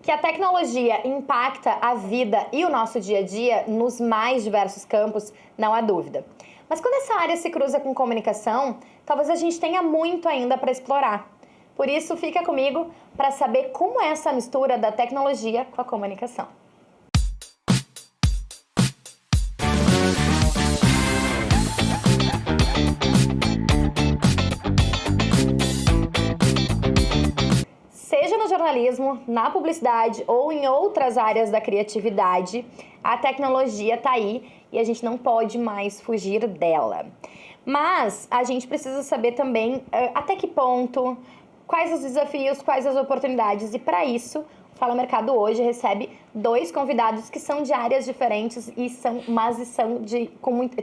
Que a tecnologia impacta a vida e o nosso dia a dia nos mais diversos campos, não há dúvida. Mas quando essa área se cruza com comunicação, talvez a gente tenha muito ainda para explorar. Por isso, fica comigo para saber como é essa mistura da tecnologia com a comunicação. Seja no jornalismo, na publicidade ou em outras áreas da criatividade, a tecnologia está aí e a gente não pode mais fugir dela. Mas a gente precisa saber também até que ponto, quais os desafios, quais as oportunidades. E para isso, o Fala Mercado hoje recebe 2 convidados que são de áreas diferentes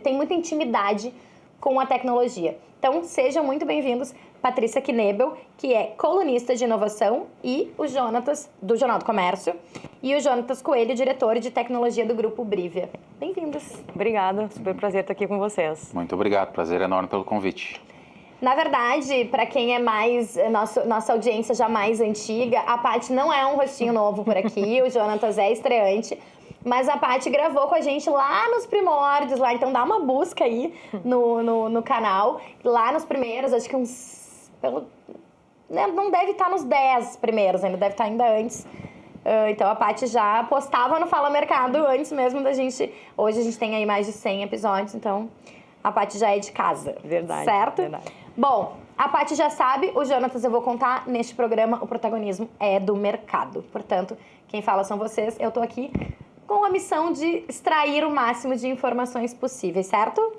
têm muita intimidade com a tecnologia. Então, sejam muito bem-vindos, Patrícia Knebel, que é colunista de inovação, e o Jonatas, do Jornal do Comércio, e o Jonatas Coelho, diretor de tecnologia do Grupo Brivia. Bem-vindos. Obrigada, super prazer estar aqui com vocês. Muito obrigado, prazer enorme pelo convite. Na verdade, para quem é mais, nossa audiência já mais antiga, a Paty não é um rostinho novo por aqui, o Jonatas é estreante, mas a Paty gravou com a gente lá nos primórdios, lá, então dá uma busca aí no canal, lá nos primeiros, acho que não deve estar nos 10 primeiros, ainda deve estar ainda antes. Então a Paty já postava no Fala Mercado antes mesmo da gente. Hoje a gente tem aí mais de 100 episódios, então a Paty já é de casa. Verdade. Certo? Verdade. Bom, a Paty já sabe, o Jonatas eu vou contar, neste programa o protagonismo é do mercado. Portanto, quem fala são vocês, eu tô aqui com a missão de extrair o máximo de informações possíveis, certo?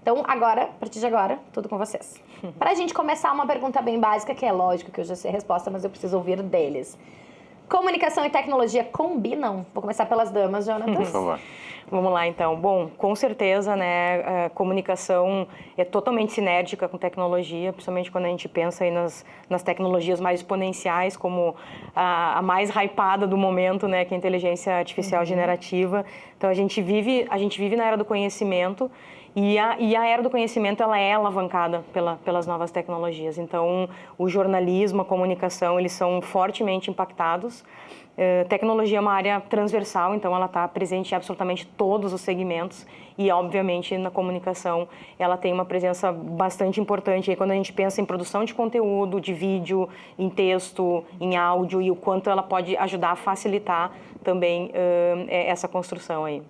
Então, agora, a partir de agora, tudo com vocês. Pra gente começar, uma pergunta bem básica, que é lógico que eu já sei a resposta, mas eu preciso ouvir deles. Comunicação e tecnologia combinam? Vou começar pelas damas, Jonatas. Por favor. Vamos lá, então. Bom, com certeza, né, a comunicação é totalmente sinérgica com tecnologia, principalmente quando a gente pensa aí nas tecnologias mais exponenciais, como a mais hypada do momento, né, que é a inteligência artificial generativa. Então, a gente vive na era do conhecimento, e a era do conhecimento, ela é alavancada pelas novas tecnologias. Então, o jornalismo, a comunicação, eles são fortemente impactados. Tecnologia é uma área transversal, então ela está presente em absolutamente todos os segmentos e, obviamente, na comunicação ela tem uma presença bastante importante. Aí, quando a gente pensa em produção de conteúdo, de vídeo, em texto, em áudio, e o quanto ela pode ajudar a facilitar também essa construção aí.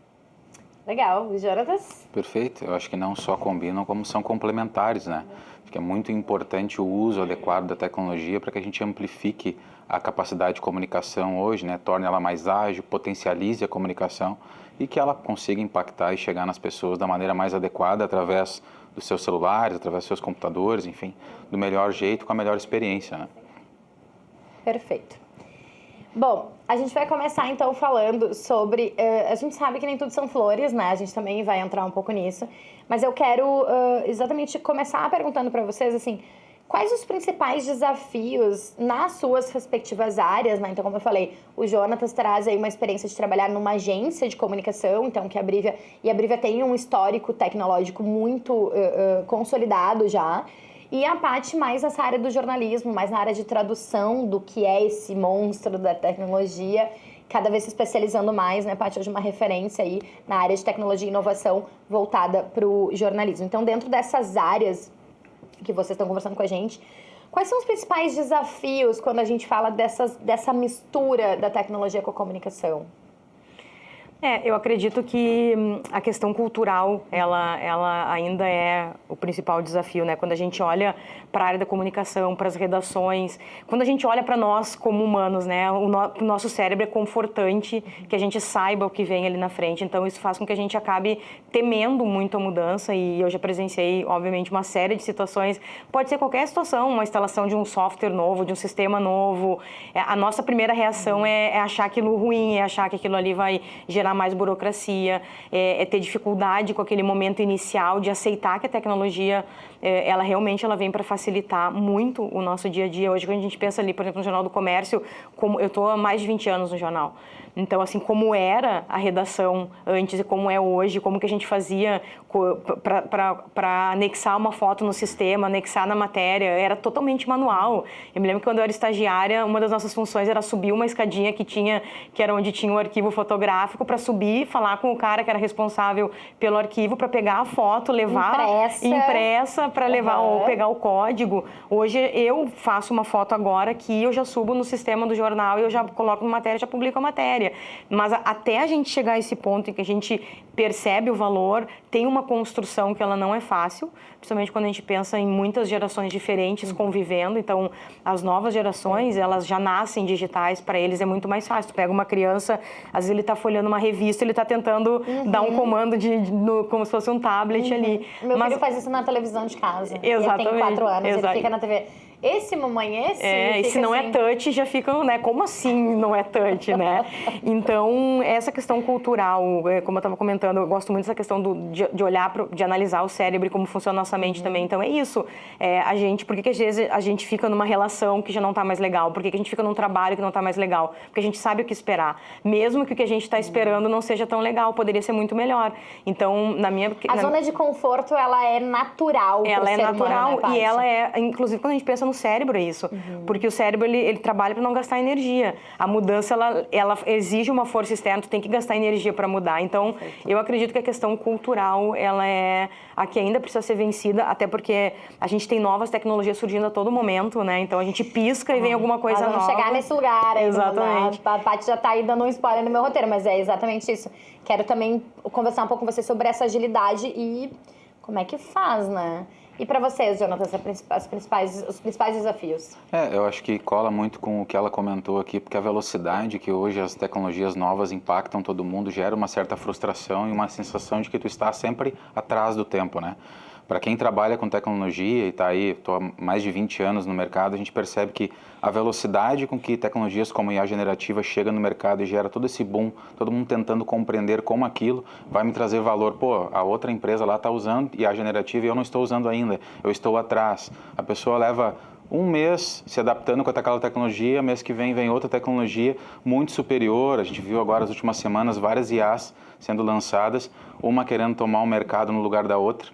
Legal. E Jonatas? Perfeito. Eu acho que não só combinam, como são complementares, né? Acho que é muito importante o uso adequado da tecnologia para que a gente amplifique a capacidade de comunicação hoje, né? Torne ela mais ágil, potencialize a comunicação e que ela consiga impactar e chegar nas pessoas da maneira mais adequada, através dos seus celulares, através dos seus computadores, enfim, do melhor jeito, com a melhor experiência, né? Perfeito. Bom, a gente vai começar então falando sobre... a gente sabe que nem tudo são flores, né? A gente também vai entrar um pouco nisso. Mas eu quero exatamente começar perguntando para vocês, assim, quais os principais desafios nas suas respectivas áreas, né? Então, como eu falei, o Jonatas traz aí uma experiência de trabalhar numa agência de comunicação, então que a Brivia tem um histórico tecnológico muito consolidado já. E a Paty mais nessa área do jornalismo, mais na área de tradução do que é esse monstro da tecnologia, cada vez se especializando mais, né, Paty? Hoje uma referência aí na área de tecnologia e inovação voltada para o jornalismo. Então, dentro dessas áreas que vocês estão conversando com a gente, quais são os principais desafios quando a gente fala dessa mistura da tecnologia com a comunicação? Eu acredito que a questão cultural, ela ainda é o principal desafio, né? Quando a gente olha para a área da comunicação, para as redações, quando a gente olha para nós como humanos, né? O nosso cérebro é confortante que a gente saiba o que vem ali na frente. Então, isso faz com que a gente acabe temendo muito a mudança, e eu já presenciei, obviamente, uma série de situações. Pode ser qualquer situação, uma instalação de um software novo, de um sistema novo. A nossa primeira reação é achar aquilo ruim, é achar que aquilo ali vai gerar mais burocracia, é ter dificuldade com aquele momento inicial de aceitar que a tecnologia, ela realmente vem para facilitar muito o nosso dia a dia. Hoje, quando a gente pensa ali, por exemplo, no Jornal do Comércio, como eu estou há mais de 20 anos no jornal, Então, assim, como era a redação antes e como é hoje, como que a gente fazia para anexar uma foto no sistema, anexar na matéria, era totalmente manual. Eu me lembro que quando eu era estagiária, uma das nossas funções era subir uma escadinha que era onde tinha o arquivo fotográfico, para subir, falar com o cara que era responsável pelo arquivo, para pegar a foto, levar impressa para levar ou pegar o código. Hoje eu faço uma foto agora que eu já subo no sistema do jornal e eu já coloco na matéria, já publico a matéria. Mas até a gente chegar a esse ponto em que a gente percebe o valor, tem uma construção que ela não é fácil, principalmente quando a gente pensa em muitas gerações diferentes convivendo. Então, as novas gerações, elas já nascem digitais, para eles é muito mais fácil. Tu pega uma criança, às vezes ele está folheando uma revista, ele está tentando dar um comando como se fosse um tablet ali. Meu filho faz isso na televisão de casa. Exatamente. Ele tem 4 anos, ele fica na TV. Esse, mamãe, esse? E se não assim... é touch, já ficam, né? Como assim não é touch, né? Então, essa questão cultural, como eu estava comentando, eu gosto muito dessa questão de olhar, de analisar o cérebro e como funciona a nossa mente também. Então, é isso. Por que às vezes a gente fica numa relação que já não está mais legal? Por que a gente fica num trabalho que não está mais legal? Porque a gente sabe o que esperar. Mesmo que o que a gente está esperando não seja tão legal, poderia ser muito melhor. Então, A zona de conforto, ela é natural. Ela é natural, né, e ela é, inclusive, quando a gente pensa no cérebro, é isso. Porque o cérebro, ele trabalha para não gastar energia. A mudança, ela exige uma força externa, tu tem que gastar energia para mudar. Então, eu acredito que a questão cultural, ela é a que ainda precisa ser vencida, até porque a gente tem novas tecnologias surgindo a todo momento, né? Então, a gente pisca e vem alguma coisa nova. Vamos chegar nesse lugar. Exatamente. A Paty já está aí dando um spoiler no meu roteiro, mas é exatamente isso. Quero também conversar um pouco com você sobre essa agilidade e como é que faz, né? E para vocês, Jonathan, os principais desafios? Eu acho que cola muito com o que ela comentou aqui, porque a velocidade que hoje as tecnologias novas impactam todo mundo gera uma certa frustração e uma sensação de que tu está sempre atrás do tempo, né? Para quem trabalha com tecnologia e está aí, estou há mais de 20 anos no mercado, a gente percebe que a velocidade com que tecnologias como a IA generativa chega no mercado e gera todo esse boom, todo mundo tentando compreender como aquilo vai me trazer valor. Pô, a outra empresa lá está usando IA generativa e eu não estou usando ainda, eu estou atrás. A pessoa leva um mês se adaptando com aquela tecnologia, mês que vem outra tecnologia muito superior. A gente viu agora nas últimas semanas várias IAs sendo lançadas, uma querendo tomar o mercado no lugar da outra.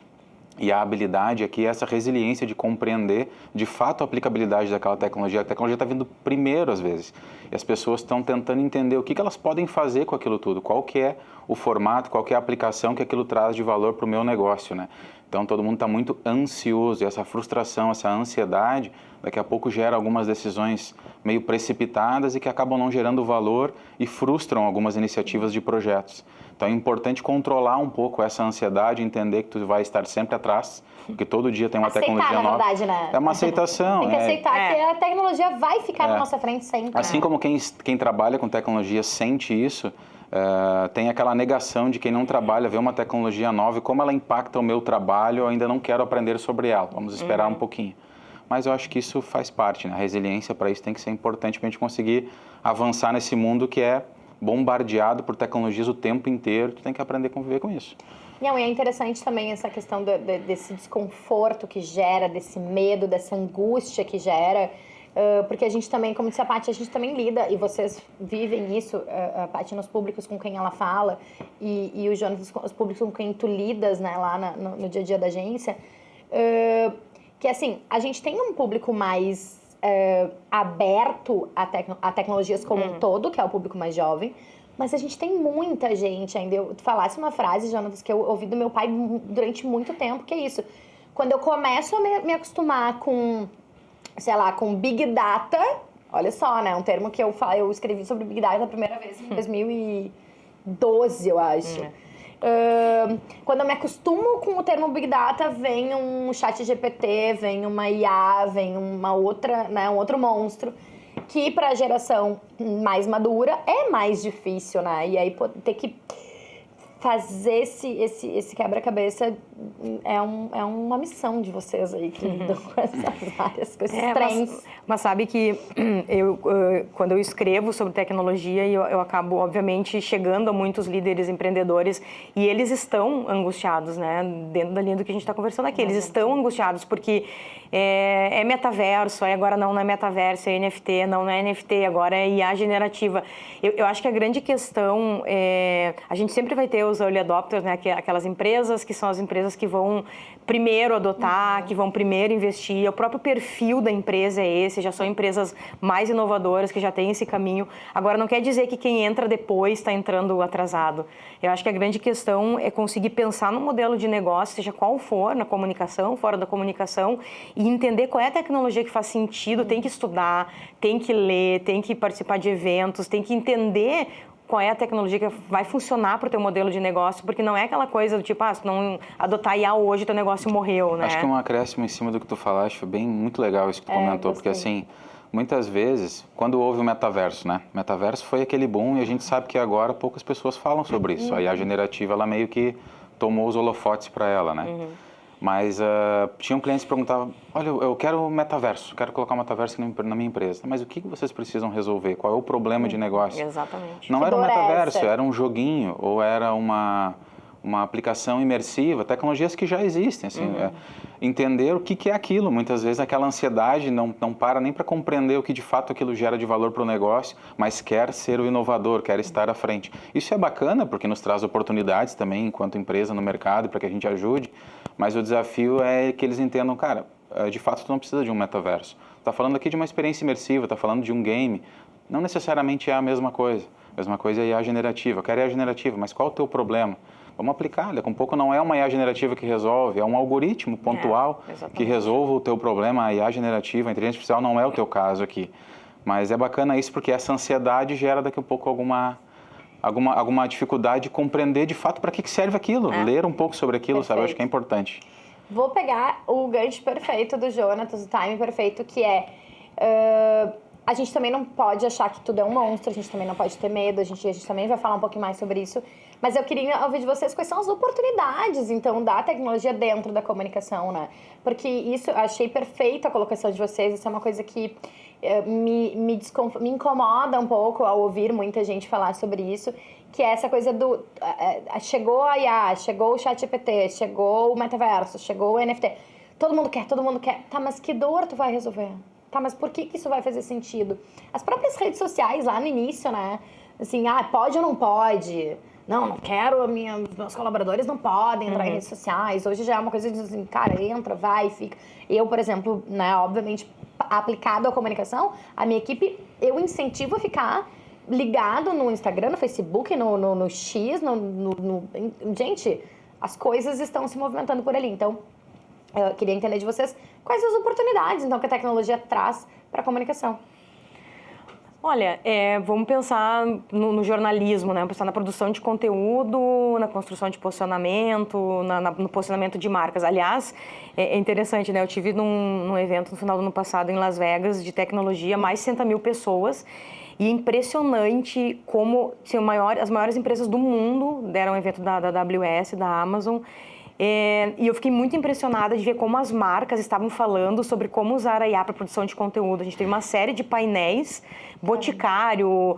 E a habilidade aqui é essa resiliência de compreender de fato a aplicabilidade daquela tecnologia. A tecnologia está vindo primeiro às vezes. E as pessoas estão tentando entender o que elas podem fazer com aquilo tudo. Qual que é o formato, qual que é a aplicação que aquilo traz de valor para o meu negócio, né? Então todo mundo está muito ansioso e essa frustração, essa ansiedade, daqui a pouco gera algumas decisões meio precipitadas e que acabam não gerando valor e frustram algumas iniciativas de projetos. Então é importante controlar um pouco essa ansiedade, entender que tu vai estar sempre atrás, porque todo dia tem uma tecnologia nova. Na verdade, né? É uma aceitação. Tem que aceitar que a tecnologia vai ficar na nossa frente sempre. Assim como quem trabalha com tecnologia sente isso, tem aquela negação de quem não trabalha, vê uma tecnologia nova e como ela impacta o meu trabalho, eu ainda não quero aprender sobre ela. Vamos esperar um pouquinho. Mas eu acho que isso faz parte, né? A resiliência para isso tem que ser importante para a gente conseguir avançar nesse mundo que é bombardeado por tecnologias o tempo inteiro, tu tem que aprender a conviver com isso. Não, e é interessante também essa questão desse desconforto que gera, desse medo, dessa angústia que gera, porque a gente também, como disse a Paty, a gente também lida, e vocês vivem isso, a Paty nos públicos com quem ela fala, e o Jonas, os públicos com quem tu lidas, né, lá no dia a dia da agência, que assim, a gente tem um público mais aberto a tecnologias como um todo, que é o público mais jovem, mas a gente tem muita gente ainda. Tu falasse uma frase, Jonas, que eu ouvi do meu pai durante muito tempo, que é isso. Quando eu começo a me acostumar com, sei lá, com Big Data, olha só, né, um termo que eu escrevi sobre Big Data a primeira vez em 2012, eu acho. Quando eu me acostumo com o termo Big Data, vem um chat GPT, vem uma IA, vem uma outra, né, um outro monstro, que para a geração mais madura é mais difícil, né? E aí ter que fazer esse quebra-cabeça é uma missão de vocês aí que lidam com essas áreas, com esses trens. Mas sabe que quando eu escrevo sobre tecnologia, eu acabo, obviamente, chegando a muitos líderes empreendedores e eles estão angustiados, né? Dentro da linha do que a gente está conversando aqui. Eles estão angustiados porque é metaverso, aí agora não é metaverso, é NFT, não é NFT, agora é IA generativa. Eu acho que a grande questão a gente sempre vai ter os early adopters, né? Aquelas empresas que são as empresas que vão primeiro adotar, que vão primeiro investir. O próprio perfil da empresa é esse, já são empresas mais inovadoras, que já têm esse caminho. Agora, não quer dizer que quem entra depois está entrando atrasado. Eu acho que a grande questão é conseguir pensar no modelo de negócio, seja qual for, na comunicação, fora da comunicação, e entender qual é a tecnologia que faz sentido. Tem que estudar, tem que ler, tem que participar de eventos, tem que entender qual é a tecnologia que vai funcionar para o teu modelo de negócio, porque não é aquela coisa do tipo, se não adotar IA hoje, teu negócio morreu, né? Acho que um acréscimo em cima do que tu falaste foi muito legal isso que tu comentou, porque assim, muitas vezes, quando houve o metaverso, né? Metaverso foi aquele boom e a gente sabe que agora poucas pessoas falam sobre isso. A IA generativa, ela meio que tomou os holofotes para ela, né? Mas tinham clientes que perguntavam, olha, eu quero metaverso, quero colocar um metaverso na minha empresa. Mas o que vocês precisam resolver? Qual é o problema de negócio? Exatamente. Não era um metaverso, era um joguinho ou era uma aplicação imersiva, tecnologias que já existem. Assim, entender o que é aquilo. Muitas vezes aquela ansiedade não para nem para compreender o que de fato aquilo gera de valor para o negócio, mas quer ser o inovador, quer estar à frente. Isso é bacana porque nos traz oportunidades também enquanto empresa no mercado para que a gente ajude, mas o desafio é que eles entendam, cara, de fato tu não precisa de um metaverso. Está falando aqui de uma experiência imersiva, está falando de um game, não necessariamente é a mesma coisa. A mesma coisa é IA generativa. Eu quero IA generativa, mas qual é o teu problema? Vamos aplicar, daqui a um pouco não é uma IA generativa que resolve, é um algoritmo pontual que resolva o teu problema. A IA generativa, a inteligência artificial não é o teu caso aqui. Mas é bacana isso porque essa ansiedade gera daqui a pouco alguma dificuldade de compreender de fato para que serve aquilo, ler um pouco sobre aquilo, sabe? Eu acho que é importante. Vou pegar o gancho perfeito do Jonatas, o time perfeito, que é... a gente também não pode achar que tudo é um monstro, a gente também não pode ter medo, a gente também vai falar um pouquinho mais sobre isso. Mas eu queria ouvir de vocês quais são as oportunidades, então, da tecnologia dentro da comunicação, né? Porque isso, achei perfeita a colocação de vocês, isso é uma coisa que me incomoda um pouco ao ouvir muita gente falar sobre isso, que é essa coisa chegou a IA, chegou o ChatGPT, chegou o metaverso, chegou o NFT. Todo mundo quer. Tá, mas que dor tu vai resolver? Tá, mas por que isso vai fazer sentido? As próprias redes sociais lá no início, né? Assim, pode ou não pode? Não quero, meus colaboradores não podem entrar em redes sociais. Hoje já é uma coisa de assim, cara, entra, vai, fica. Eu, por exemplo, né, obviamente, aplicado à comunicação, a minha equipe, eu incentivo a ficar ligado no Instagram, no Facebook, no X, Gente, as coisas estão se movimentando por ali. Então, eu queria entender de vocês quais as oportunidades, então, que a tecnologia traz para a comunicação. Olha, vamos pensar no jornalismo, né? Vamos pensar na produção de conteúdo, na construção de posicionamento, no posicionamento de marcas. Aliás, é interessante, né? Eu tive num evento no final do ano passado em Las Vegas de tecnologia, mais de 60 mil pessoas. E é impressionante como as maiores empresas do mundo deram um evento da AWS, da Amazon. E eu fiquei muito impressionada de ver como as marcas estavam falando sobre como usar a IA para produção de conteúdo. A gente teve uma série de painéis, Boticário,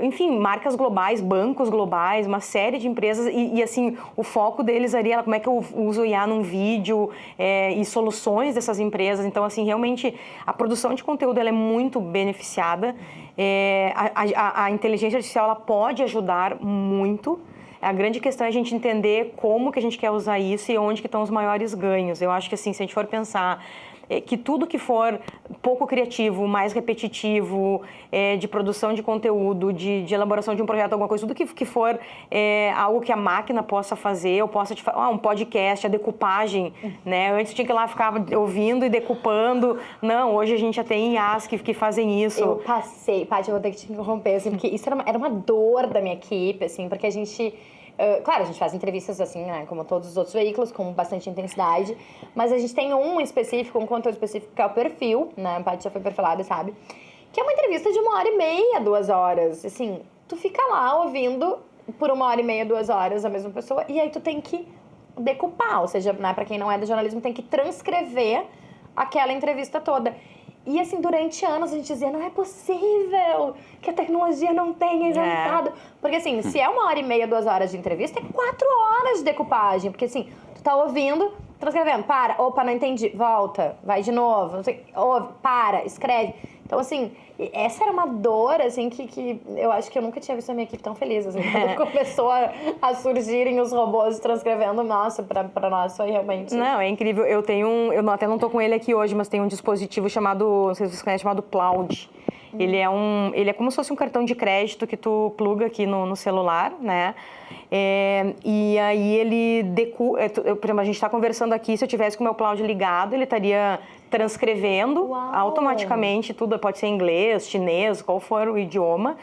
enfim, marcas globais, bancos globais, uma série de empresas e assim, o foco deles ali era como é que eu uso o IA num vídeo e soluções dessas empresas. Então, assim, realmente, a produção de conteúdo ela é muito beneficiada. A inteligência artificial ela pode ajudar muito. A grande questão é a gente entender como que a gente quer usar isso e onde que estão os maiores ganhos. Eu acho que assim, se a gente for pensar que tudo que for pouco criativo, mais repetitivo, de produção de conteúdo, de elaboração de um projeto, alguma coisa, tudo que for algo que a máquina possa fazer, eu possa um podcast, a decupagem, né? Antes tinha que ir lá ficar ouvindo e decupando. Não, hoje a gente já tem IAs que fazem isso. Eu passei, Paty, eu vou ter que te interromper, assim, porque isso era uma dor da minha equipe, assim, porque a gente... claro, a gente faz entrevistas assim, né, como todos os outros veículos, com bastante intensidade, mas a gente tem um específico, um conteúdo específico, que é o perfil, né, a Paty já foi perfilada, sabe? Que é uma entrevista de 1h30, 2 horas, assim, tu fica lá ouvindo por 1h30, 2 horas a mesma pessoa, e aí tu tem que decupar, ou seja, né, para quem não é do jornalismo, tem que transcrever aquela entrevista toda. E assim, durante anos a gente dizia, não é possível que a tecnologia não tenha inventado. Porque assim, se é 1h30, 2 horas de entrevista, é 4 horas de decupagem. Porque assim, tu tá ouvindo, transcrevendo, opa, não entendi, volta, vai de novo, não sei, ouve, escreve. Então assim, essa era uma dor, assim, que eu acho que eu nunca tinha visto a minha equipe tão feliz, assim, quando começou a surgirem os robôs transcrevendo, nossa, pra nós foi realmente... Não, é incrível, eu até não tô com ele aqui hoje, mas tem um dispositivo chamado, não sei se vocês conhecem, chamado Plaud. Ele é como se fosse um cartão de crédito que tu pluga aqui no celular, né? E aí ele por exemplo, a gente está conversando aqui, se eu tivesse com o meu Plaud ligado, ele estaria transcrevendo automaticamente tudo, pode ser inglês, chinês, qual for o idioma.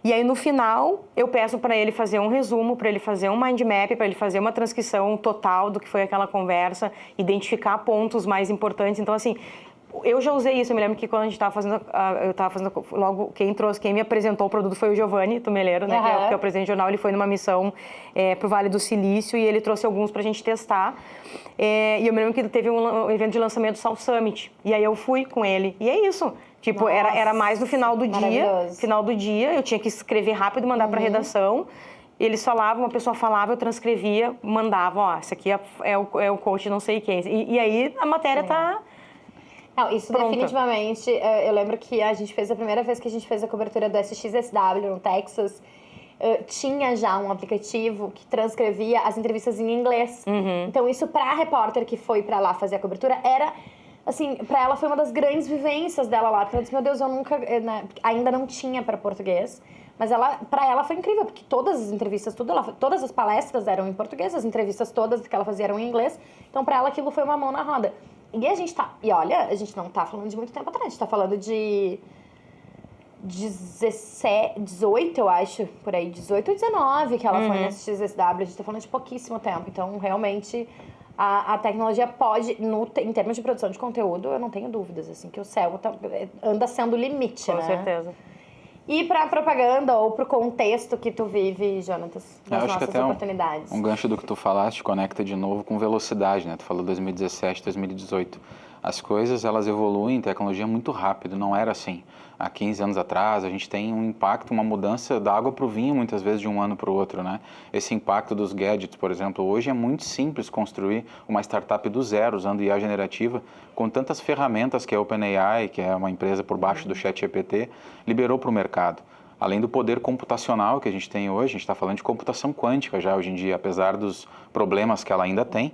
E aí no final eu peço para ele fazer um resumo, para ele fazer um mind map, para ele fazer uma transcrição total do que foi aquela conversa, identificar pontos mais importantes. Então assim, eu já usei isso, eu me lembro que quando a gente estava fazendo, logo quem me apresentou o produto foi o Giovanni Tumeleiro, né, que é o presidente do jornal. Ele foi numa missão para o Vale do Silício e ele trouxe alguns para a gente testar. E eu me lembro que teve um evento de lançamento do South Summit, e aí eu fui com ele, e é isso. Tipo, era mais no final do dia, eu tinha que escrever rápido e mandar para a redação. Eles falavam, uma pessoa falava, eu transcrevia, mandava, esse aqui é o coach não sei quem. E aí a matéria tá... Não, isso pronta. Definitivamente, eu lembro que a primeira vez que a gente fez a cobertura do SXSW no Texas, tinha já um aplicativo que transcrevia as entrevistas em inglês. Então isso pra repórter que foi pra lá fazer a cobertura era, assim, pra ela foi uma das grandes vivências dela lá, porque ela disse, meu Deus, eu nunca, ainda não tinha pra português, mas pra ela foi incrível, porque todas as entrevistas, todas as palestras eram em português, as entrevistas todas que ela fazia eram em inglês, então pra ela aquilo foi uma mão na roda. E olha, a gente não tá falando de muito tempo atrás, a gente tá falando de 18, eu acho, por aí, 18 ou 19 que ela foi nesse XSW, a gente tá falando de pouquíssimo tempo, então realmente a tecnologia pode, em termos de produção de conteúdo, eu não tenho dúvidas, assim, que o céu anda sendo o limite, né? Com certeza. E para propaganda ou para o contexto que tu vive, Jonatas, das nossas oportunidades? Um gancho do que tu falaste conecta de novo com velocidade, né? Tu falou 2017, 2018. As coisas, elas evoluem, tecnologia muito rápido, não era assim. Há 15 anos atrás, a gente tem um impacto, uma mudança da água para o vinho, muitas vezes, de um ano para o outro, né? Esse impacto dos gadgets, por exemplo, hoje é muito simples construir uma startup do zero, usando IA generativa, com tantas ferramentas que a OpenAI, que é uma empresa por baixo do ChatGPT, liberou para o mercado. Além do poder computacional que a gente tem hoje, a gente está falando de computação quântica já hoje em dia, apesar dos problemas que ela ainda tem.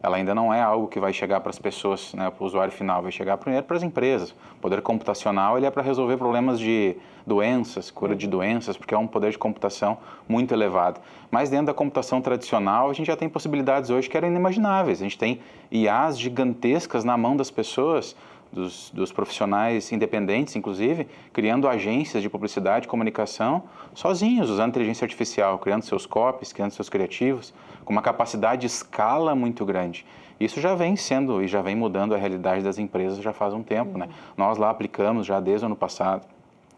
Ela ainda não é algo que vai chegar para as pessoas, né, para o usuário final, vai chegar primeiro para as empresas. O poder computacional ele é para resolver problemas de doenças, cura de doenças, porque é um poder de computação muito elevado. Mas dentro da computação tradicional, a gente já tem possibilidades hoje que eram inimagináveis. A gente tem IAs gigantescas na mão das pessoas, dos profissionais independentes, inclusive, criando agências de publicidade e comunicação sozinhos, usando inteligência artificial, criando seus copies, criando seus criativos, com uma capacidade de escala muito grande. Isso já vem sendo e já vem mudando a realidade das empresas já faz um tempo, né? Nós lá aplicamos já desde o ano passado,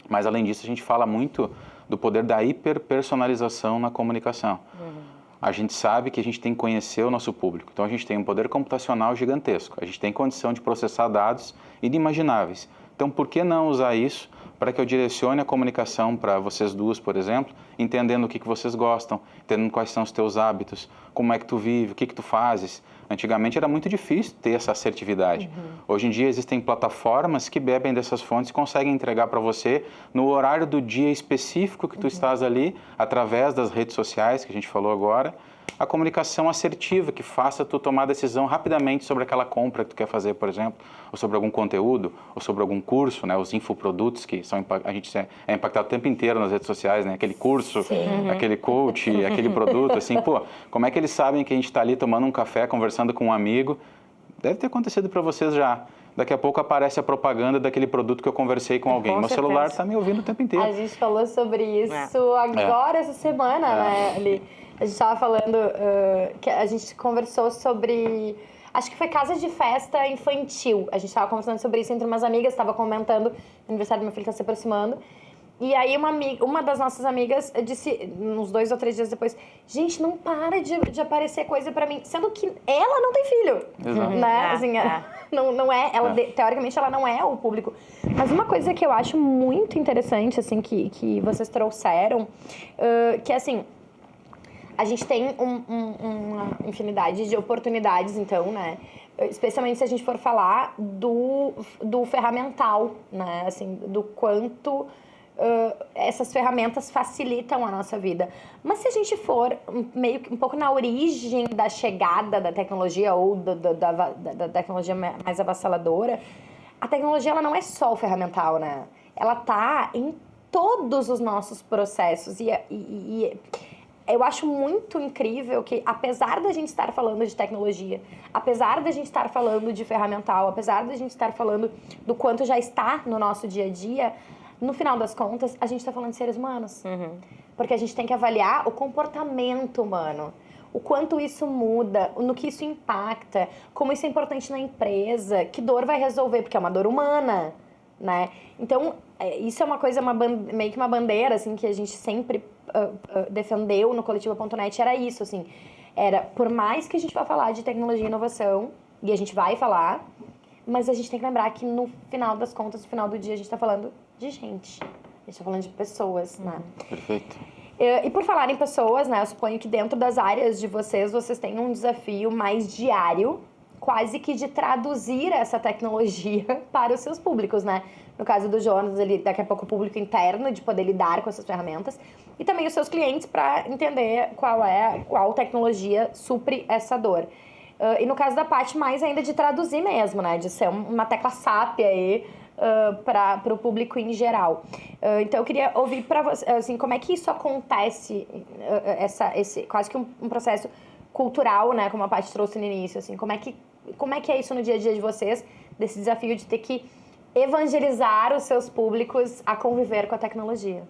mas além disso a gente fala muito do poder da hiperpersonalização na comunicação. A gente sabe que a gente tem que conhecer o nosso público. Então, a gente tem um poder computacional gigantesco. A gente tem condição de processar dados inimagináveis. Então, por que não usar isso para que eu direcione a comunicação para vocês duas, por exemplo, entendendo o que vocês gostam, entendendo quais são os teus hábitos, como é que tu vive, o que tu fazes. Antigamente era muito difícil ter essa assertividade. Hoje em dia existem plataformas que bebem dessas fontes e conseguem entregar para você no horário do dia específico que tu estás ali, através das redes sociais que a gente falou agora, a comunicação assertiva que faça tu tomar decisão rapidamente sobre aquela compra que tu quer fazer, por exemplo, ou sobre algum conteúdo, ou sobre algum curso, né? Os infoprodutos que são a gente é impactado o tempo inteiro nas redes sociais, né? Aquele curso, aquele coach, aquele produto, assim, pô, como é que eles sabem que a gente está ali tomando um café, conversando com um amigo? Deve ter acontecido para vocês já. Daqui a pouco aparece a propaganda daquele produto que eu conversei com alguém. Meu celular está me ouvindo o tempo inteiro. A gente falou sobre isso agora, essa semana, né, Ali? A gente estava falando, que a gente conversou sobre, acho que foi casa de festa infantil. A gente estava conversando sobre isso entre umas amigas, estava comentando, o aniversário do meu filho está se aproximando. E aí uma das nossas amigas disse, uns 2 ou 3 dias depois, gente, não para de aparecer coisa pra mim. Sendo que ela não tem filho. Exato. Né? Assim, não é, teoricamente ela não é o público. Mas uma coisa que eu acho muito interessante, assim, que vocês trouxeram, que assim, a gente tem uma infinidade de oportunidades, então, né? Especialmente se a gente for falar do ferramental, né? Assim, do quanto essas ferramentas facilitam a nossa vida. Mas se a gente for meio que um pouco na origem da chegada da tecnologia ou da tecnologia mais avassaladora, a tecnologia ela não é só o ferramental, né? Ela tá em todos os nossos processos e eu acho muito incrível que, apesar da gente estar falando de tecnologia, apesar da gente estar falando de ferramental, apesar da gente estar falando do quanto já está no nosso dia a dia, no final das contas, a gente está falando de seres humanos. Porque a gente tem que avaliar o comportamento humano, o quanto isso muda, no que isso impacta, como isso é importante na empresa, que dor vai resolver, porque é uma dor humana, né? Então, isso é uma coisa, meio que uma bandeira, assim, que a gente sempre defendeu no Coletiva.net, era isso, assim. Era, por mais que a gente vá falar de tecnologia e inovação, e a gente vai falar, mas a gente tem que lembrar que no final das contas, no final do dia, a gente está falando de gente. A gente está falando de pessoas, né? Perfeito. E por falar em pessoas, né? Eu suponho que dentro das áreas de vocês têm um desafio mais diário, quase que de traduzir essa tecnologia para os seus públicos, né? No caso do Jonas, ele daqui a pouco o público interno, de poder lidar com essas ferramentas, e também os seus clientes para entender qual tecnologia supre essa dor. E no caso da Paty, mais ainda de traduzir mesmo, né? De ser uma tecla SAP aí para o público em geral. Então, eu queria ouvir para você, assim, como é que isso acontece, esse quase que um processo cultural, né? Como a Paty trouxe no início, assim, como é que é isso no dia a dia de vocês, desse desafio de ter que evangelizar os seus públicos a conviver com a tecnologia?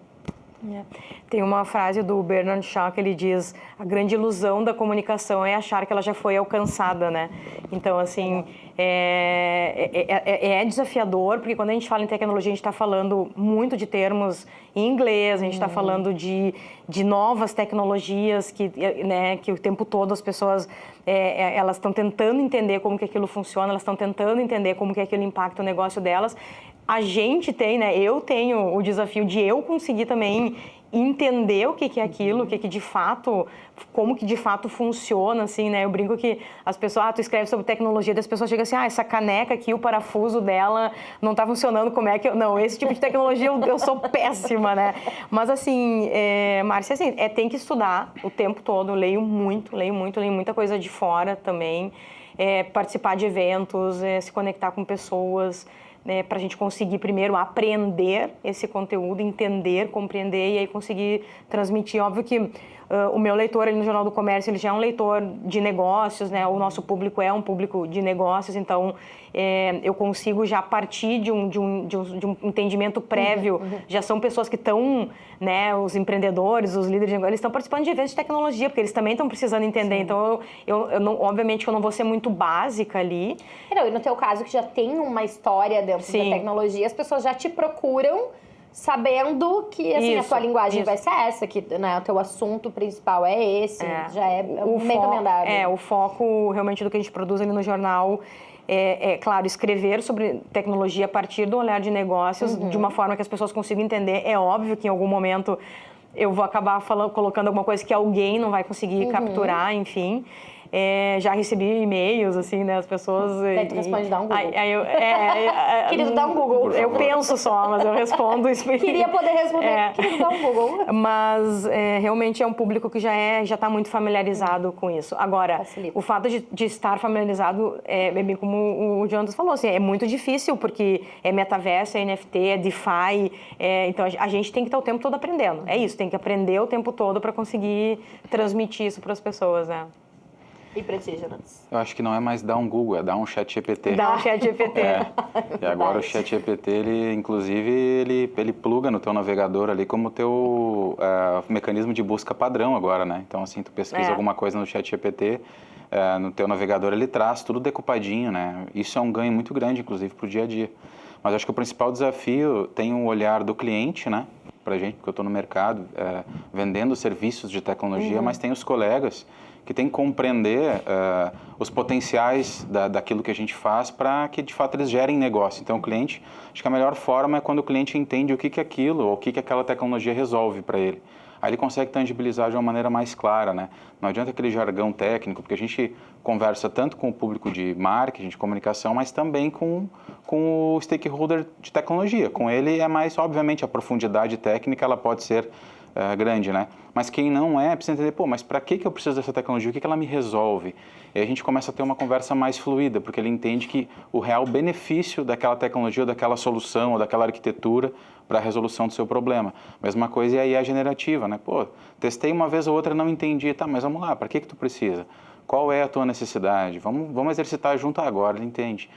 Tem uma frase do Bernard Shaw que ele diz: a grande ilusão da comunicação é achar que ela já foi alcançada, né? Então, assim, é desafiador, porque quando a gente fala em tecnologia, a gente está falando muito de termos em inglês, a gente está falando de novas tecnologias que o tempo todo as pessoas elas estão tentando entender como que aquilo funciona, elas estão tentando entender como que aquilo impacta o negócio delas. A gente tem, né? Eu tenho o desafio de eu conseguir também entender o que é aquilo, como que de fato funciona, assim, né? Eu brinco que as pessoas, tu escreve sobre tecnologia, das pessoas chegam assim, essa caneca aqui, o parafuso dela não tá funcionando, como é que eu... Não, esse tipo de tecnologia eu sou péssima, né? Mas assim, Márcia, assim, tem que estudar o tempo todo, eu leio muita coisa de fora também, participar de eventos, se conectar com pessoas, né, para a gente conseguir primeiro aprender esse conteúdo, entender, compreender e aí conseguir transmitir. Óbvio que o meu leitor ali no Jornal do Comércio, ele já é um leitor de negócios, né? O nosso público é um público de negócios, então eu consigo já partir de um entendimento prévio. Já são pessoas que estão, né, os empreendedores, os líderes de negócio, eles estão participando de eventos de tecnologia, porque eles também estão precisando entender. Sim. Então, eu não, obviamente, eu não vou ser muito básica ali. Não, e no teu caso, que já tem uma história dentro da tecnologia, as pessoas já te procuram sabendo que, assim, a tua linguagem vai ser essa, que, né, o teu assunto principal é esse, já é bem recomendado. O foco, realmente, do que a gente produz ali no jornal claro, escrever sobre tecnologia a partir do olhar de negócios, de uma forma que as pessoas consigam entender. É óbvio que em algum momento eu vou acabar colocando alguma coisa que alguém não vai conseguir capturar, enfim. Já recebi e-mails, assim, né, as pessoas... Daí tu responde, dá um Google. Querido, dá um Google. Eu penso só, mas eu respondo. Queria poder responder, querido, dá um Google. Mas realmente é um público que já está muito familiarizado com isso. Agora, facilita. O fato de estar familiarizado, bem como o Jonas falou, assim, é muito difícil, porque é metaverso, é NFT, é DeFi, então a gente tem que estar o tempo todo aprendendo. É isso, tem que aprender o tempo todo para conseguir transmitir isso para as pessoas, né? E pra ti, Jonas? Eu acho que não é mais dar um Google, é dar um ChatGPT. Dar um ChatGPT. E agora o ChatGPT, ele pluga no teu navegador ali como teu mecanismo de busca padrão agora, né? Então, assim, tu pesquisa alguma coisa no ChatGPT, no teu navegador ele traz tudo decupadinho, né? Isso é um ganho muito grande, inclusive, pro dia a dia. Mas acho que o principal desafio tem o olhar do cliente, né? para a gente, porque eu estou no mercado vendendo serviços de tecnologia, mas tem os colegas que têm que compreender os potenciais daquilo que a gente faz para que, de fato, eles gerem negócio. Então, o cliente, acho que a melhor forma é quando o cliente entende o que é aquilo, ou o que aquela tecnologia resolve para ele. Aí ele consegue tangibilizar de uma maneira mais clara, né? Não adianta aquele jargão técnico, porque a gente conversa tanto com o público de marketing, de comunicação, mas também com o stakeholder de tecnologia. Com ele é mais, obviamente, a profundidade técnica, ela pode ser grande, né? Mas quem não precisa entender, pô, mas para que eu preciso dessa tecnologia? O que ela me resolve? E aí a gente começa a ter uma conversa mais fluida, porque ele entende que o real benefício daquela tecnologia, ou daquela solução, ou daquela arquitetura para a resolução do seu problema. Mesma coisa é a IA generativa, né? Pô, testei uma vez ou outra, não entendi. Tá, mas vamos lá, para que tu precisa? Qual é a tua necessidade? Vamos exercitar junto agora, ele entende.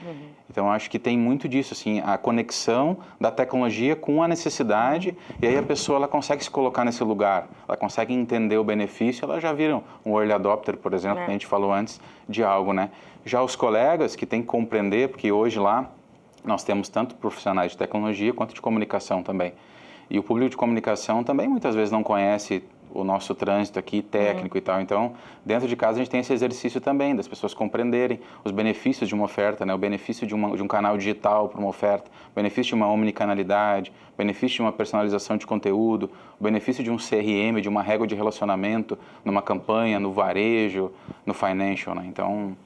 Então, acho que tem muito disso, assim, a conexão da tecnologia com a necessidade, e aí a pessoa ela consegue se colocar nesse lugar, ela consegue entender o benefício, ela já viram um early adopter, por exemplo, que a gente falou antes, de algo, né? Já os colegas que têm que compreender, porque hoje lá nós temos tanto profissionais de tecnologia quanto de comunicação também. E o público de comunicação também muitas vezes não conhece o nosso trânsito aqui técnico e tal. Então, dentro de casa a gente tem esse exercício também das pessoas compreenderem os benefícios de uma oferta, né? O benefício de um canal digital para uma oferta, o benefício de uma omnicanalidade, o benefício de uma personalização de conteúdo, o benefício de um CRM, de uma régua de relacionamento numa campanha, no varejo, no financial, né? Então,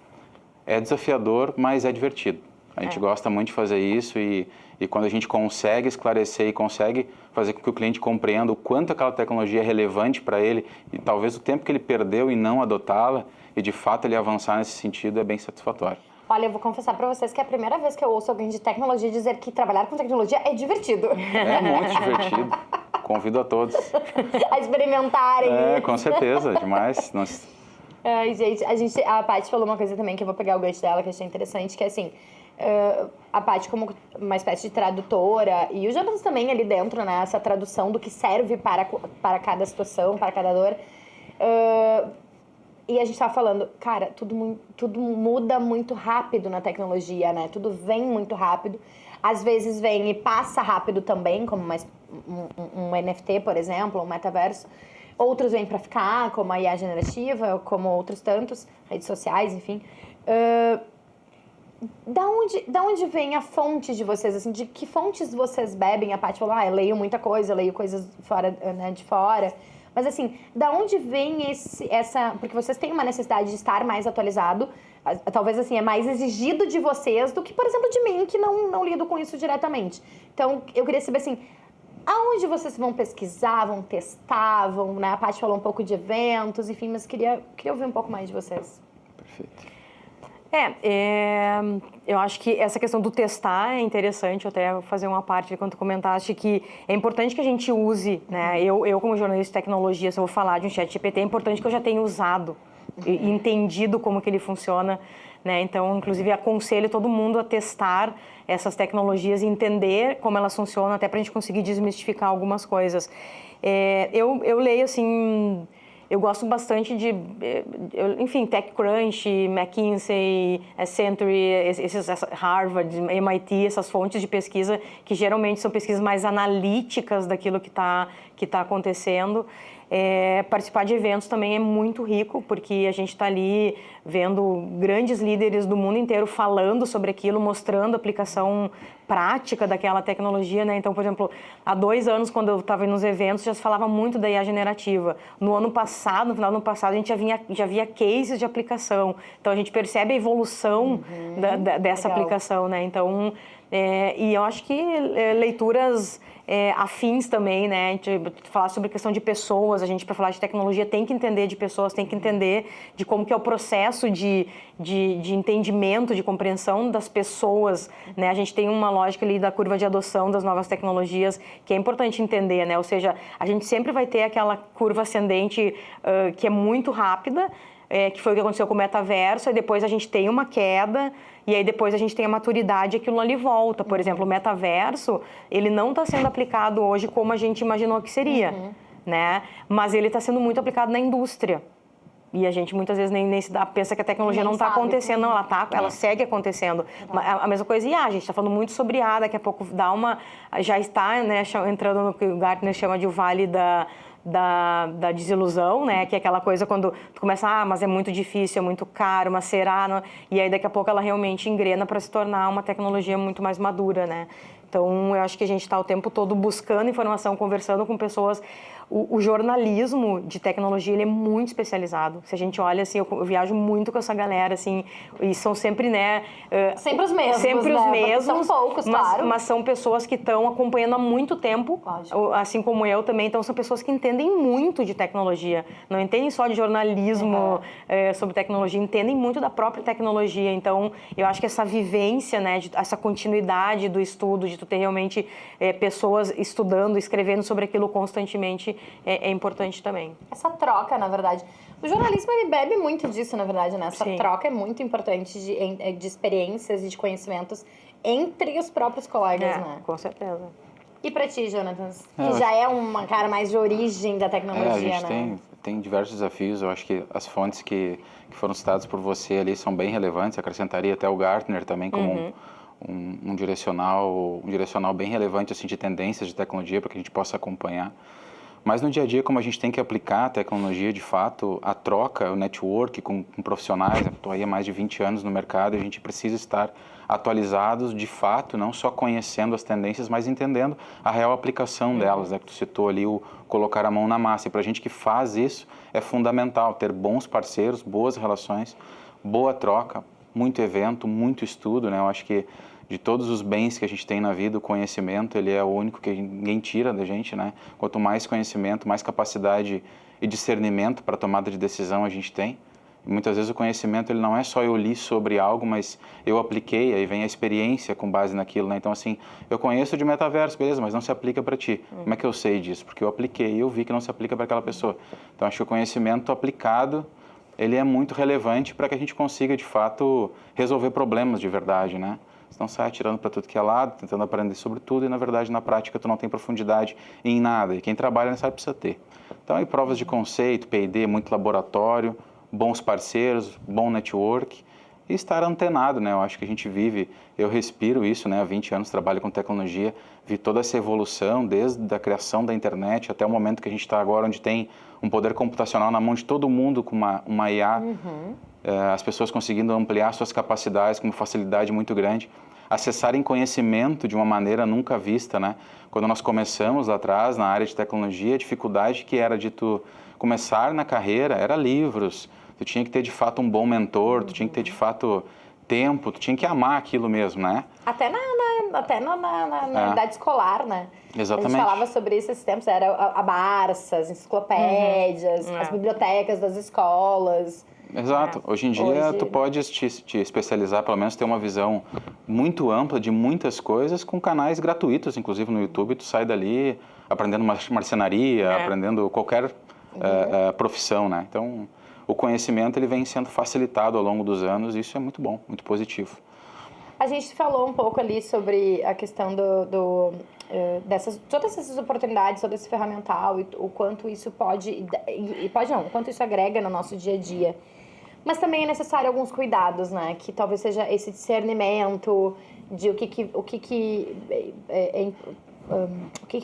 é desafiador, mas é divertido. A gente gosta muito de fazer isso e quando a gente consegue esclarecer e consegue fazer com que o cliente compreenda o quanto aquela tecnologia é relevante para ele e talvez o tempo que ele perdeu em não adotá-la e de fato ele avançar nesse sentido é bem satisfatório. Olha, eu vou confessar para vocês que é a primeira vez que eu ouço alguém de tecnologia dizer que trabalhar com tecnologia é divertido. É muito divertido. Convido a todos. A experimentarem. Com certeza, demais. Ai, gente, a Paty falou uma coisa também que eu vou pegar o gancho dela, que eu achei interessante, que é assim, a Paty como uma espécie de tradutora, e o Jonas também ali dentro, né, essa tradução do que serve para cada situação, para cada dor. E a gente tava falando, cara, tudo muda muito rápido na tecnologia, né? Tudo vem muito rápido. Às vezes vem e passa rápido também, como um NFT, por exemplo, um metaverso. Outros vêm para ficar, como a IA generativa, como outros tantos, redes sociais, enfim. Da onde vem a fonte de vocês? Assim, de que fontes vocês bebem? A Paty falou, eu leio muita coisa, eu leio coisas fora, né, de fora. Mas assim, da onde vem essa... Porque vocês têm uma necessidade de estar mais atualizado. Talvez assim, é mais exigido de vocês do que, por exemplo, de mim, que não lido com isso diretamente. Então, eu queria saber assim, aonde vocês vão pesquisar, vão testar, né? A Paty falou um pouco de eventos, enfim, mas queria ouvir um pouco mais de vocês. Perfeito. Eu acho que essa questão do testar é interessante, eu até vou fazer uma parte quando tu comentaste que é importante que a gente use, né? Eu como jornalista de tecnologia, se eu vou falar de um ChatGPT, é importante que eu já tenha usado e entendido como que ele funciona, né? Então, inclusive, aconselho todo mundo a testar essas tecnologias e entender como elas funcionam, até para a gente conseguir desmistificar algumas coisas. Eu leio, assim... Eu gosto bastante de, enfim, TechCrunch, McKinsey, Century, Harvard, MIT, essas fontes de pesquisa que geralmente são pesquisas mais analíticas daquilo que tá acontecendo. Participar de eventos também é muito rico, porque a gente está ali vendo grandes líderes do mundo inteiro falando sobre aquilo, mostrando a aplicação prática daquela tecnologia, né? Então, por exemplo, há 2 anos, quando eu estava nos eventos, já se falava muito da IA generativa. No ano passado, no final do ano passado, a gente já via cases de aplicação. Então, a gente percebe a evolução dessa aplicação, né? Então, e eu acho que leituras afins também, né? A gente falar sobre questão de pessoas, a gente para falar de tecnologia tem que entender de pessoas, tem que entender de como que é o processo de entendimento, de compreensão das pessoas, né? A gente tem uma lógica ali da curva de adoção das novas tecnologias que é importante entender, né? Ou seja, a gente sempre vai ter aquela curva ascendente que é muito rápida, que foi o que aconteceu com o metaverso, e depois a gente tem uma queda, e aí depois a gente tem a maturidade e aquilo ali volta. Por exemplo, o metaverso, ele não está sendo aplicado hoje como a gente imaginou que seria, né? Mas ele está sendo muito aplicado na indústria. E a gente muitas vezes nem se dá, pensa que a tecnologia Nem não está sabe. acontecendo, não, ela segue acontecendo. A mesma coisa IA, a gente está falando muito sobre IA, daqui a pouco já está, né, entrando no que o Gartner chama de o vale da desilusão, né, que é aquela coisa quando tu começa, mas é muito difícil, é muito caro, mas será, não? E aí daqui a pouco ela realmente engrena para se tornar uma tecnologia muito mais madura, né? Então, eu acho que a gente está o tempo todo buscando informação, conversando com pessoas. O jornalismo de tecnologia, ele é muito especializado. Se a gente olha, assim, eu viajo muito com essa galera, assim, e são sempre, né... Sempre os mesmos, sempre né? os mesmos, São poucos, claro. mas são pessoas que estão acompanhando há muito tempo, Lógico. assim como eu também. Então, são pessoas que entendem muito de tecnologia. Não entendem só de jornalismo sobre tecnologia, entendem muito da própria tecnologia. Então, eu acho que essa vivência, né, essa continuidade do estudo, de tu ter realmente pessoas estudando, escrevendo sobre aquilo constantemente, é importante também. Essa troca, na verdade. O jornalismo, ele bebe muito disso, na verdade, né? Essa Sim. troca é muito importante de experiências e de conhecimentos entre os próprios colegas, né? Com certeza. E pra ti, Jonathan? Que já é uma cara mais de origem da tecnologia, a gente né? tem diversos desafios. Eu acho que as fontes que foram citadas por você ali são bem relevantes. Acrescentaria até o Gartner também como um direcional bem relevante assim, de tendências de tecnologia para que a gente possa acompanhar. Mas no dia a dia, como a gente tem que aplicar a tecnologia, de fato, a troca, o network com profissionais, estou aí há mais de 20 anos no mercado, a gente precisa estar atualizados, de fato, não só conhecendo as tendências, mas entendendo a real aplicação delas, né? Que tu citou ali o colocar a mão na massa. E para a gente que faz isso, é fundamental ter bons parceiros, boas relações, boa troca, muito evento, muito estudo, né? Eu acho que de todos os bens que a gente tem na vida, o conhecimento, ele é o único que ninguém tira da gente, né? Quanto mais conhecimento, mais capacidade e discernimento para tomada de decisão a gente tem. E muitas vezes o conhecimento, ele não é só eu li sobre algo, mas eu apliquei, aí vem a experiência com base naquilo, né? Então, assim, eu conheço de metaverso, beleza, mas não se aplica para ti. Como é que eu sei disso? Porque eu apliquei e eu vi que não se aplica para aquela pessoa. Então, acho que o conhecimento aplicado, ele é muito relevante para que a gente consiga, de fato, resolver problemas de verdade, né? Você não sai atirando para tudo que é lado, tentando aprender sobre tudo e, na verdade, na prática, tu não tem profundidade em nada. E quem trabalha nessa área precisa ter. Então, aí, provas de conceito, P&D, muito laboratório, bons parceiros, bom network e estar antenado, né? Eu acho que a gente vive, eu respiro isso, né? Há 20 anos trabalho com tecnologia, vi toda essa evolução, desde a criação da internet até o momento que a gente está agora, onde tem um poder computacional na mão de todo mundo com uma IA, as pessoas conseguindo ampliar suas capacidades com uma facilidade muito grande, acessarem conhecimento de uma maneira nunca vista, né? Quando nós começamos lá atrás, na área de tecnologia, a dificuldade que era de tu começar na carreira era livros, tu tinha que ter de fato um bom mentor, tu tinha que ter de fato tempo, tu tinha que amar aquilo mesmo, né? Até na idade escolar, né? Exatamente. A gente falava sobre isso esses tempos, era a Barça, as enciclopédias, as bibliotecas das escolas. Exato. Hoje em dia, tu pode te especializar, pelo menos ter uma visão muito ampla de muitas coisas com canais gratuitos, inclusive no YouTube, tu sai dali aprendendo marcenaria, aprendendo qualquer profissão, né? Então, o conhecimento ele vem sendo facilitado ao longo dos anos e isso é muito bom, muito positivo. A gente falou um pouco ali sobre a questão todas essas oportunidades, todo esse ferramental e o quanto isso o quanto isso agrega no nosso dia a dia. Mas também é necessário alguns cuidados, né? Que talvez seja esse discernimento de o que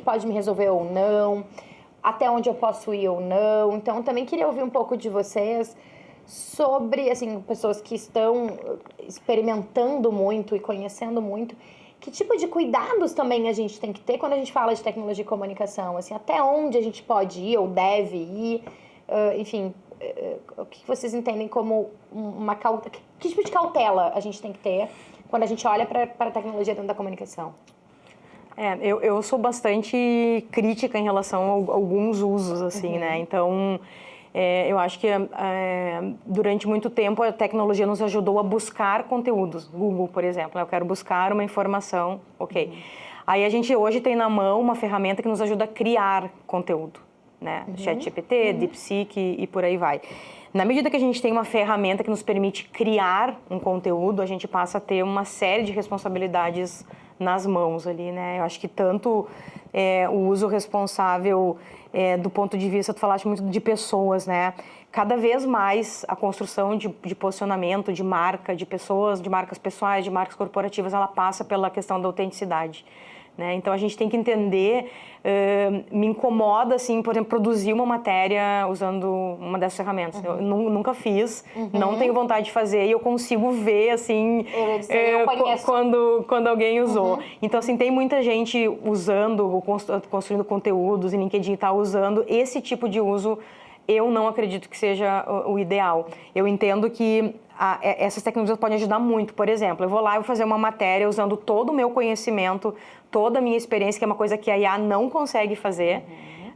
pode me resolver ou não, até onde eu posso ir ou não. Então, também queria ouvir um pouco de vocês sobre, assim, pessoas que estão experimentando muito e conhecendo muito. Que tipo de cuidados também a gente tem que ter quando a gente fala de tecnologia e comunicação? Assim, até onde a gente pode ir ou deve ir? Enfim, o que vocês entendem como que tipo de cautela a gente tem que ter quando a gente olha para a tecnologia dentro da comunicação? Eu sou bastante crítica em relação a alguns usos, assim, né? Então, eu acho que durante muito tempo a tecnologia nos ajudou a buscar conteúdos. Google, por exemplo, eu quero buscar uma informação, ok. Aí a gente hoje tem na mão uma ferramenta que nos ajuda a criar conteúdo, né? ChatGPT, DeepSeek e por aí vai. Na medida que a gente tem uma ferramenta que nos permite criar um conteúdo, a gente passa a ter uma série de responsabilidades nas mãos ali, né? Eu acho que tanto o uso responsável do ponto de vista, tu falaste muito de pessoas, né? Cada vez mais a construção de posicionamento, de marca, de pessoas, de marcas pessoais, de marcas corporativas, ela passa pela questão da autenticidade. Né? Então, a gente tem que entender, me incomoda, assim, por exemplo, produzir uma matéria usando uma dessas ferramentas. Eu nunca fiz, não tenho vontade de fazer e eu consigo ver, assim, quando alguém usou. Então, assim, tem muita gente usando, construindo conteúdos, e LinkedIn está usando esse tipo de uso. Eu não acredito que seja o ideal. Eu entendo que essas tecnologias podem ajudar muito. Por exemplo, eu vou lá e vou fazer uma matéria usando todo o meu conhecimento, toda a minha experiência, que é uma coisa que a IA não consegue fazer,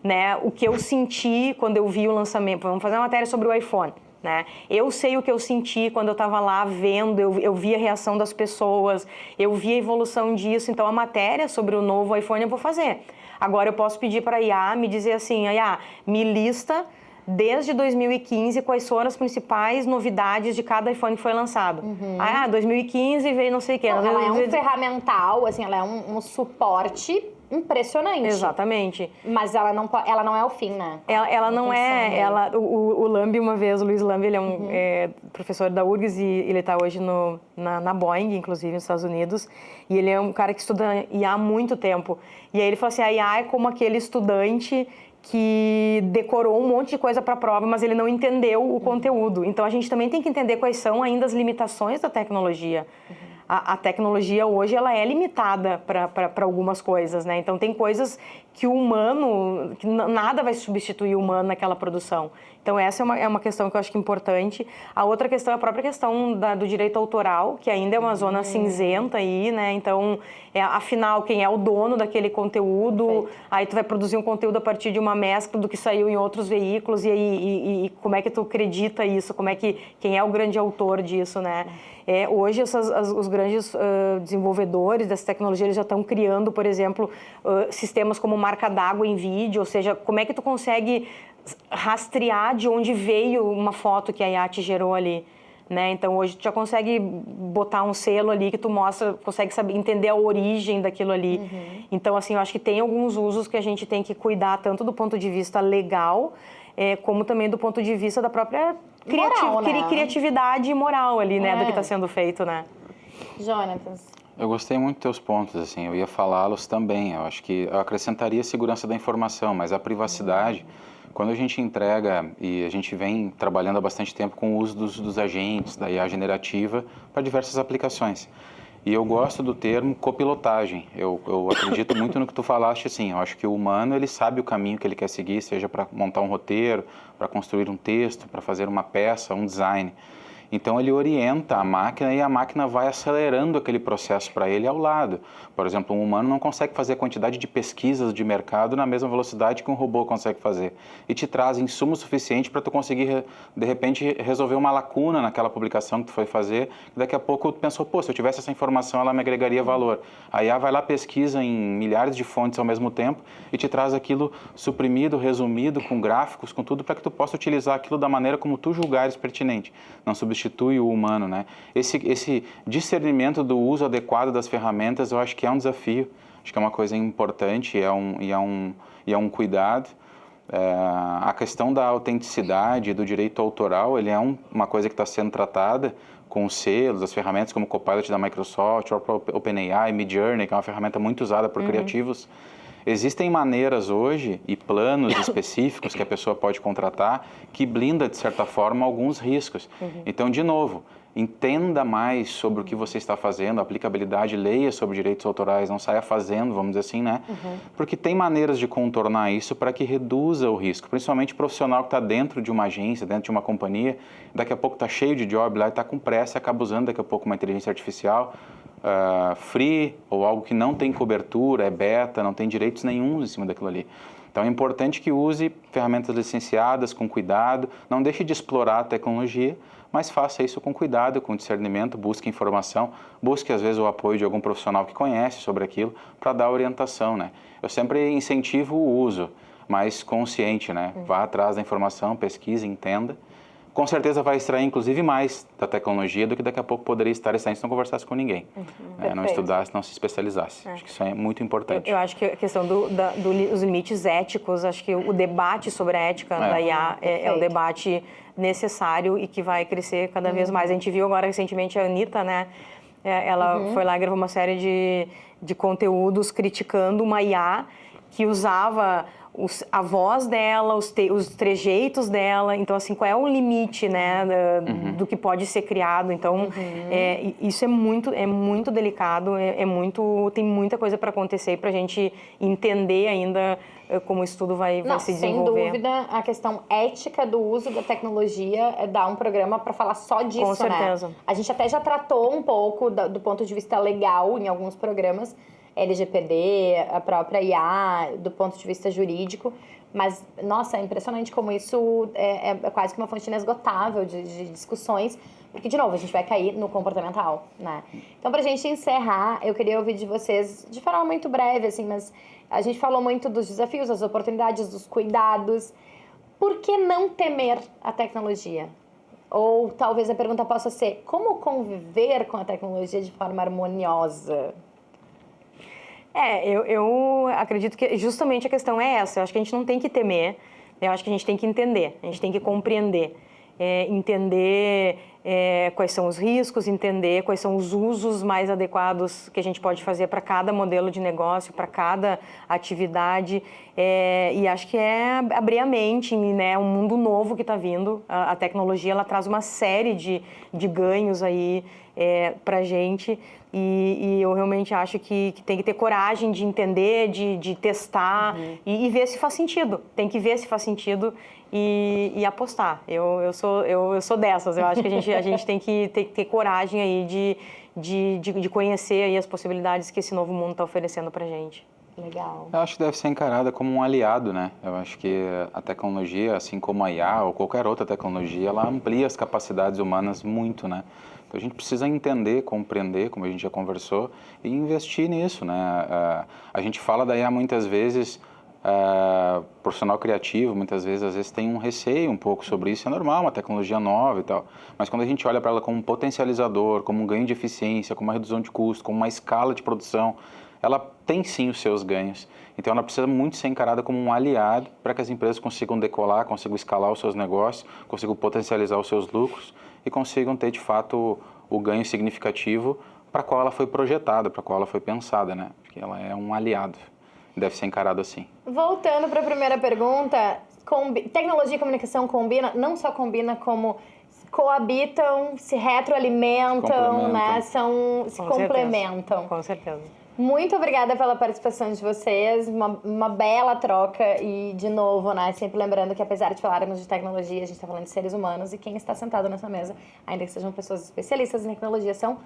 né? O que eu senti quando eu vi o lançamento. Vamos fazer uma matéria sobre o iPhone, né? Eu sei o que eu senti quando eu estava lá vendo, eu vi a reação das pessoas, eu vi a evolução disso. Então, a matéria sobre o novo iPhone eu vou fazer. Agora, eu posso pedir para a IA me dizer assim, IA, me lista desde 2015, quais foram as principais novidades de cada iPhone que foi lançado. 2015 veio não sei o quê. Ela é um ferramental, assim, ela é um suporte impressionante. Exatamente. Mas ela não é o fim, né? Ela não é... O Lambi, uma vez, o Luiz Lambi, ele é um professor da URGS e ele está hoje na Boeing, inclusive, nos Estados Unidos. E ele é um cara que estuda IA há muito tempo. E aí ele falou assim, a IA é como aquele estudante que decorou um monte de coisa para a prova, mas ele não entendeu o conteúdo. Então, a gente também tem que entender quais são ainda as limitações da tecnologia. A tecnologia hoje ela é limitada para algumas coisas, né? Então, tem coisas que o humano, que nada vai substituir o humano naquela produção. Então, essa é uma questão que eu acho que é importante. A outra questão é a própria questão do direito autoral, que ainda é uma zona cinzenta aí, né? Então, afinal, quem é o dono daquele conteúdo? Perfeito. Aí tu vai produzir um conteúdo a partir de uma mescla do que saiu em outros veículos, e como é que tu acredita isso? Quem é o grande autor disso, né? Hoje, os grandes desenvolvedores dessa tecnologia, eles já estão criando, por exemplo, sistemas como marca d'água em vídeo, ou seja, como é que tu consegue rastrear de onde veio uma foto que a IA te gerou ali, né? Então, hoje tu já consegue botar um selo ali que tu consegue saber, entender a origem daquilo ali. Então, assim, eu acho que tem alguns usos que a gente tem que cuidar, tanto do ponto de vista legal, como também do ponto de vista da própria criatividade e moral ali, né, do que está sendo feito, né? Jonatas. Eu gostei muito dos teus pontos, assim, eu ia falá-los também. Eu acho que eu acrescentaria a segurança da informação, mas a privacidade, quando a gente entrega, e a gente vem trabalhando há bastante tempo com o uso dos agentes, da IA generativa, para diversas aplicações. E eu gosto do termo copilotagem. Eu acredito muito no que tu falaste, assim, eu acho que o humano, ele sabe o caminho que ele quer seguir, seja para montar um roteiro, para construir um texto, para fazer uma peça, um design. Então, ele orienta a máquina e a máquina vai acelerando aquele processo para ele ao lado. Por exemplo, um humano não consegue fazer a quantidade de pesquisas de mercado na mesma velocidade que um robô consegue fazer. E te traz insumo suficiente para tu conseguir, de repente, resolver uma lacuna naquela publicação que tu foi fazer. E daqui a pouco tu pensou, pô, se eu tivesse essa informação, ela me agregaria valor. A IA vai lá, pesquisa em milhares de fontes ao mesmo tempo e te traz aquilo suprimido, resumido, com gráficos, com tudo, para que tu possa utilizar aquilo da maneira como tu julgares pertinente. Não substitui o humano, né? Esse discernimento do uso adequado das ferramentas, eu acho que é um desafio, acho que é uma coisa importante, é um cuidado. A questão da autenticidade, do direito autoral, ele é uma coisa que está sendo tratada com os selos, as ferramentas como o Copilot da Microsoft, o OpenAI, Midjourney, que é uma ferramenta muito usada por criativos. Existem maneiras hoje e planos específicos que a pessoa pode contratar que blinda, de certa forma, alguns riscos. Então, de novo, entenda mais sobre o que você está fazendo, a aplicabilidade, leia sobre direitos autorais, não saia fazendo, vamos dizer assim, né? Porque tem maneiras de contornar isso para que reduza o risco, principalmente o profissional que está dentro de uma agência, dentro de uma companhia, daqui a pouco está cheio de job lá e está com pressa e acaba usando daqui a pouco uma inteligência artificial, free ou algo que não tem cobertura, é beta, não tem direitos nenhum em cima daquilo ali. Então é importante que use ferramentas licenciadas com cuidado, não deixe de explorar a tecnologia, mas faça isso com cuidado, com discernimento, busque informação, busque às vezes o apoio de algum profissional que conhece sobre aquilo para dar orientação, né? Eu sempre incentivo o uso, mas consciente, né? Vá atrás da informação, pesquise, entenda, com certeza vai extrair, inclusive, mais da tecnologia do que daqui a pouco poderia estar extraindo se não conversasse com ninguém. Não estudasse, não se especializasse. Acho que isso é muito importante. Eu acho que a questão dos limites éticos, acho que o debate sobre a ética da IA é um debate necessário e que vai crescer cada vez mais. A gente viu agora recentemente a Anitta, né? Ela foi lá e gravou uma série de conteúdos criticando uma IA que usava a voz dela, os trejeitos dela. Então, assim, qual é o limite, né, do que pode ser criado? Então, isso é muito delicado, tem muita coisa para acontecer para a gente entender ainda como o estudo vai se desenvolver. Sem dúvida, a questão ética do uso da tecnologia dá um programa para falar só disso, Com certeza. Né? A gente até já tratou um pouco do ponto de vista legal em alguns programas, LGPD, a própria IA, do ponto de vista jurídico, mas, nossa, é impressionante como isso é quase que uma fonte inesgotável de discussões, porque, de novo, a gente vai cair no comportamental, né? Então, pra gente encerrar, eu queria ouvir de vocês, de forma muito breve, assim, mas a gente falou muito dos desafios, das oportunidades, dos cuidados. Por que não temer a tecnologia? Ou talvez a pergunta possa ser, como conviver com a tecnologia de forma harmoniosa? Eu acredito que justamente a questão é essa. Eu acho que a gente não tem que temer, eu acho que a gente tem que entender, a gente tem que compreender. Entender quais são os riscos, entender quais são os usos mais adequados que a gente pode fazer para cada modelo de negócio, para cada atividade. E acho que é abrir a mente, né? Um mundo novo que está vindo. A tecnologia ela traz uma série de ganhos aí para a gente. E eu realmente acho que tem que ter coragem de entender, de testar e ver se faz sentido. Tem que ver se faz sentido e apostar. Eu sou dessas. Eu acho que a gente tem que ter coragem aí de conhecer aí as possibilidades que esse novo mundo está oferecendo para a gente. Legal. Eu acho que deve ser encarada como um aliado, né? Eu acho que a tecnologia, assim como a IA ou qualquer outra tecnologia, ela amplia as capacidades humanas muito, né? Então a gente precisa entender, compreender, como a gente já conversou, e investir nisso, né? A gente fala da IA muitas vezes, profissional criativo, muitas vezes, às vezes tem um receio um pouco sobre isso, é normal, uma tecnologia nova e tal, mas quando a gente olha para ela como um potencializador, como um ganho de eficiência, como uma redução de custo, como uma escala de produção, ela tem sim os seus ganhos. Então ela precisa muito ser encarada como um aliado para que as empresas consigam decolar, consigam escalar os seus negócios, consigam potencializar os seus lucros e consigam ter de fato o ganho significativo para qual ela foi projetada, para qual ela foi pensada, né? Porque ela é um aliado, deve ser encarado assim. Voltando para a primeira pergunta, tecnologia e comunicação combina, não só combina como coabitam, se retroalimentam, né? Se complementam. Com certeza. Muito obrigada pela participação de vocês, uma bela troca e, de novo, né, sempre lembrando que apesar de falarmos de tecnologia, a gente está falando de seres humanos e quem está sentado nessa mesa, ainda que sejam pessoas especialistas em tecnologia, são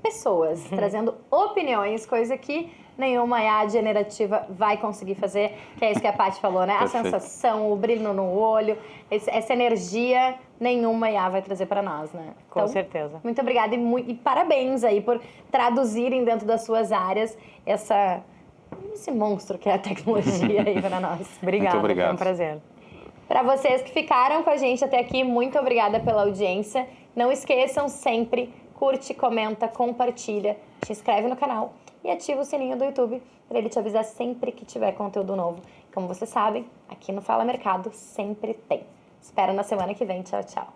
pessoas, trazendo opiniões, coisa que nenhuma IA generativa vai conseguir fazer, que é isso que a Paty falou, né? A sensação, o brilho no olho, essa energia, nenhuma IA vai trazer para nós, né? Com certeza. Muito obrigada e parabéns aí por traduzirem dentro das suas áreas esse monstro que é a tecnologia aí para nós. Obrigada, muito obrigado. Foi um prazer. Para vocês que ficaram com a gente até aqui, muito obrigada pela audiência. Não esqueçam sempre, curte, comenta, compartilha, se inscreve no canal e ativa o sininho do YouTube para ele te avisar sempre que tiver conteúdo novo. Como vocês sabem, aqui no Fala Mercado sempre tem. Espero na semana que vem. Tchau, tchau.